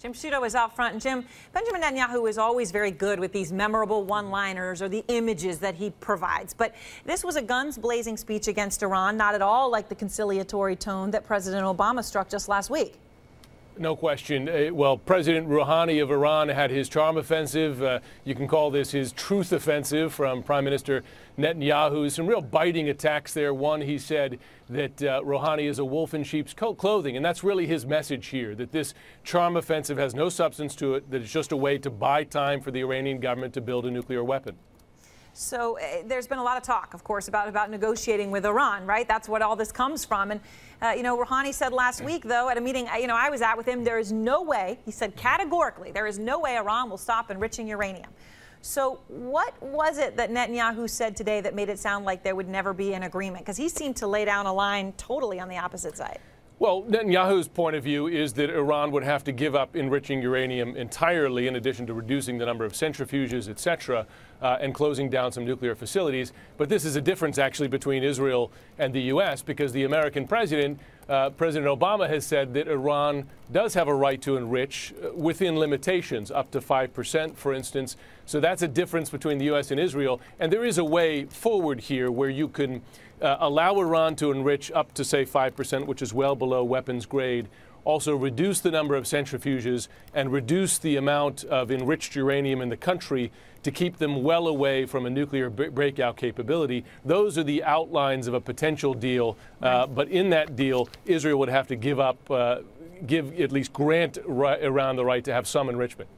Jim Sciutto is out front. And Jim, Benjamin Netanyahu is always very good with these memorable one-liners or the images that he provides. But this was a guns-blazing speech against Iran, not at all like the conciliatory tone that President Obama struck just last week. No question. Well, President Rouhani of Iran had his charm offensive. You can call this his truth offensive from Prime Minister Netanyahu. Some real biting attacks there. One, he said that Rouhani is a wolf in sheep's clothing. And that's really his message here, that this charm offensive has no substance to it, that it's just a way to buy time for the Iranian government to build a nuclear weapon. So there's been a lot of talk, of course, about negotiating with Iran, right? That's what all this comes from. And, Rouhani said last week, though, at a meeting, I was at with him, there is no way, he said categorically, there is no way Iran will stop enriching uranium. So what was it that Netanyahu said today that made it sound like there would never be an agreement? Because he seemed to lay down a line totally on the opposite side. Well, Netanyahu's point of view is that Iran would have to give up enriching uranium entirely, in addition to reducing the number of centrifuges, et cetera, and closing down some nuclear facilities. But this is a difference, actually, between Israel and the U.S., because the American president, President Obama, has said that Iran does have a right to enrich within limitations, up to 5%, for instance. So that's a difference between the U.S. and Israel. And there is a way forward here where you can allow Iran to enrich up to, say, 5%, which is well below weapons grade, also reduce the number of centrifuges and reduce the amount of enriched uranium in the country to keep them well away from a nuclear breakout capability. Those are the outlines of a potential deal. But in that deal, Israel would have to give up, at least grant Iran the right to have some enrichment.